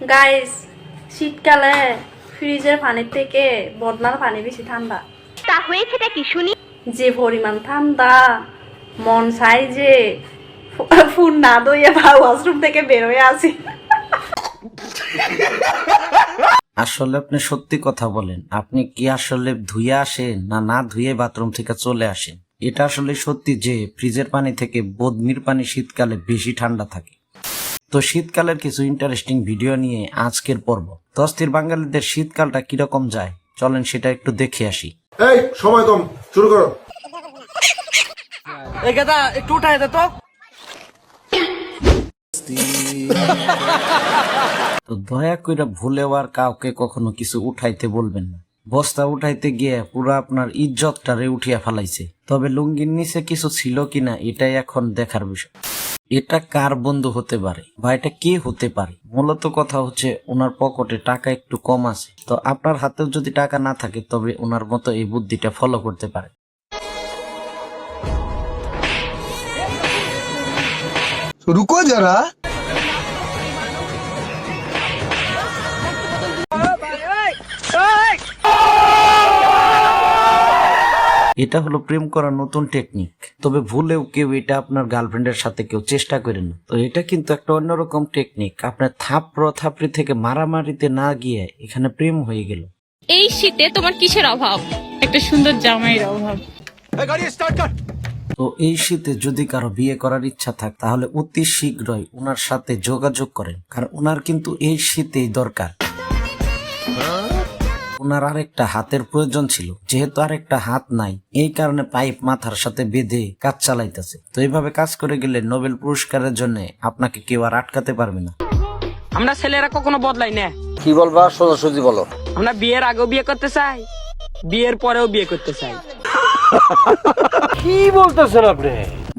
Guys, শীতকালে ফ্রিজের পানির থেকে বদনার পানি বেশি ঠান্ডা। তা হয়েছেটা কি শুনি? যে পরিমাণ ঠান্ডা, মন চাই যে ফোন না ধুয়ে বা ওয়াশরুম থেকে বের হয়ে আসি। আসলে আপনি সত্যি কথা বলেন, আপনি কি আসলে ধুয়ে আসেন না না ধুয়ে বাথরুম থেকে চলে আসেন? এটা আসলে সত্যি যে ফ্রিজের পানি থেকে বদনির পানি শীতকালে বেশি ঠান্ডা থাকে। তো শীতকালের কিছু ইন্টারেস্টিং ভিডিও নিয়ে আজকের পর্ব। তো অস্থির বাঙালিদের শীতকালটা কিরকম যায় চলেন সেটা একটু দেখে আসি। এই সময় কম, শুরু করো। এই গাদা একটু উঠায় দে তো। তো দয়া করে ভুলেও আর কাউকে কখনো কিছু উঠাইতে বলবেন না। বস্তা উঠাইতে গিয়ে পুরো আপনার ইজ্জতটারে উঠিয়া ফেলাইছে। তবে লুঙ্গির নিচে কিছু ছিল কিনা এটাই এখন দেখার বিষয়। এটা কার বন্ধু হতে পারে বা এটা কে হতে পারে? মূলত কথা হচ্ছে ওনার পকেটে টাকা একটু কম আছে। তো আপনার হাতেও যদি টাকা না থাকে তবে ওনার মতো এই বুদ্ধিটা ফলো করতে পারে। रुको जरा। এটা হলো প্রেম করার নতুন টেকনিক। তবে ভুলেও কেউ এটা আপনার গার্লফ্রেন্ডের সাথে কেউ চেষ্টা করেন না। তো এটা কিন্তু একটা অন্যরকম টেকনিক। আপনার থাপড়ি থেকে মারামারিতে না গিয়ে এখানে প্রেম হয়ে গেল। এই শীতে তোমার কিসের অভাব? একটা সুন্দর জামাইয়ের অভাব। তো এই শীতে যদি কারো বিয়ে করার ইচ্ছা থাকে তাহলে অতি শীঘ্রই ওনার সাথে যোগাযোগ করেন, কারণ ওনার কিন্তু এই শীতেই দরকার। ওনার আরেকটা হাতের প্রয়োজন ছিল, যেহেতু আরেকটা হাত নাই এই কারণে পাইপ মাথার সাথে বেঁধে কাজ চালাইতেছে। তো এইভাবে কাজ করে গেলে নোবেল পুরস্কারের জন্য আপনাকে কেউ আর আটকাতে পারবে না। আমরা ছেলেরা কখনো বদলাই না। কি বলবা সোজাসুজি বলো। আমরা বিয়ের আগেও বিয়ে করতে চাই, বিয়ের পরেও বিয়ে করতে চাই। কি বলতেছেন আপনি?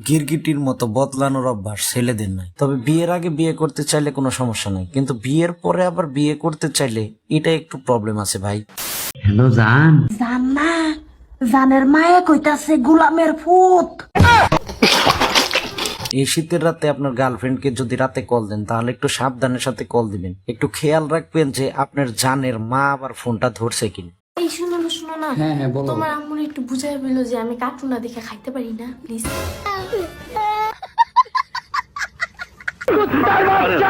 গিরগিটির মতো বদলানোর অভ্যাস ছেলেদের নাই। তবে বিয়ের আগে বিয়ে করতে চাইলে কোনো সমস্যা নাই, কিন্তু বিয়ের পরে আবার বিয়ে করতে চাইলে এটা একটু প্রবলেম আছে ভাই। হ্যালো জান। জান না, জানের মায়ে কইতাছে গোলামের ফুট। এই শীতের রাতে আপনার গার্লফ্রেন্ডকে যদি রাতে কল দেন তাহলে একটু সাবধানের সাথে কল দিবেন। একটু খেয়াল রাখবেন যে আপনার জানের মা আবার ফোনটা ধরছে কিনা। এই শুনো না, হ্যাঁ হ্যাঁ বলো। তোমার আম্মুর একটু বুঝাই বললো যে আমি কার্টুন না দেখে খাইতে পারি না, প্লিজ।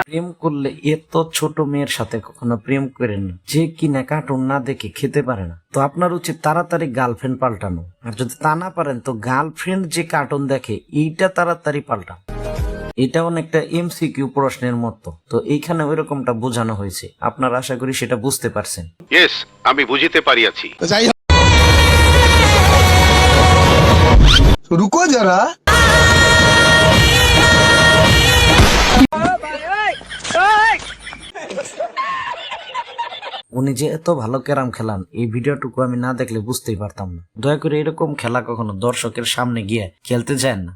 প্রেম করলে এত ছোট মেয়ের সাথে কখনো প্রেম করেন না যে কিনা কার্টুন না দেখে খেতে পারে না। তো আপনার উচিত তাড়াতাড়ি গার্লফ্রেন্ড পাল্টানো, আর যদি তা না পারেন তো গার্লফ্রেন্ড যে কার্টুন দেখে এইটা তাড়াতাড়ি পাল্টান। এটা অনেকটা এমসিকিউ প্রশ্নের মতো। তো এইখানে ওইরকমটা বোঝানো হয়েছে, আপনারা আশা করি সেটা বুঝতে পারছেন। ইয়েস, আমি বুঝিতে পারিয়াছি। रुको जरा। উনি যে এত ভালো ক্যারাম খেলান এই ভিডিওটুকু আমি না দেখলে বুঝতেই পারতাম না। দয়া করে এরকম খেলা কখনো দর্শকের সামনে গিয়ে খেলতে যান না।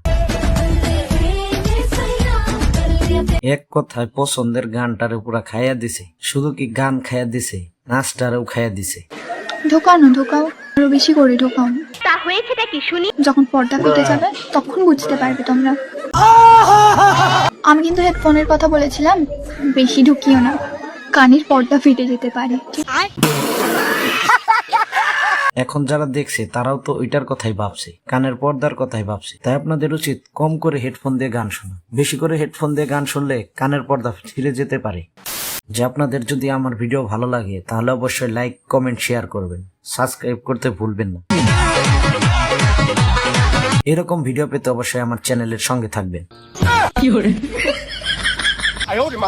এক কথায় পছন্দের গানটারে পুরা খাইয়া দিছে। শুধু কি গান খাইয়া দিছে, নাচটারেও খাইয়া দিছে। ঢোকাও আরো বেশি করে ঢোকাও। তা হয়েছেটা কি শুনি? যখন পর্দা ফেটে যাবে তখন বুঝতে পারবে তোমরা। আমি কিন্তু হেডফোনের কথা বলেছিলাম, বেশি ঢুকিও না, কানের পর্দা ফেটে যেতে পারে। এখন যারা দেখছে তারাও তো ওইটার কথাই ভাবছে, কানের পর্দার কথাই ভাবছে। তাই আপনাদের উচিত কম করে হেডফোন দিয়ে গান শোনা। বেশি করে হেডফোন দিয়ে গান শুনলে কানের পর্দা ছিঁড়ে যেতে পারে। যে আপনাদের যদি আমার ভিডিও ভালো লাগে তাহলে অবশ্যই লাইক, কমেন্ট, শেয়ার করবেন, সাবস্ক্রাইব করতে ভুলবেন না। এরকম ভিডিও পেতে অবশ্যই আমার চ্যানেলের সঙ্গে থাকবেন।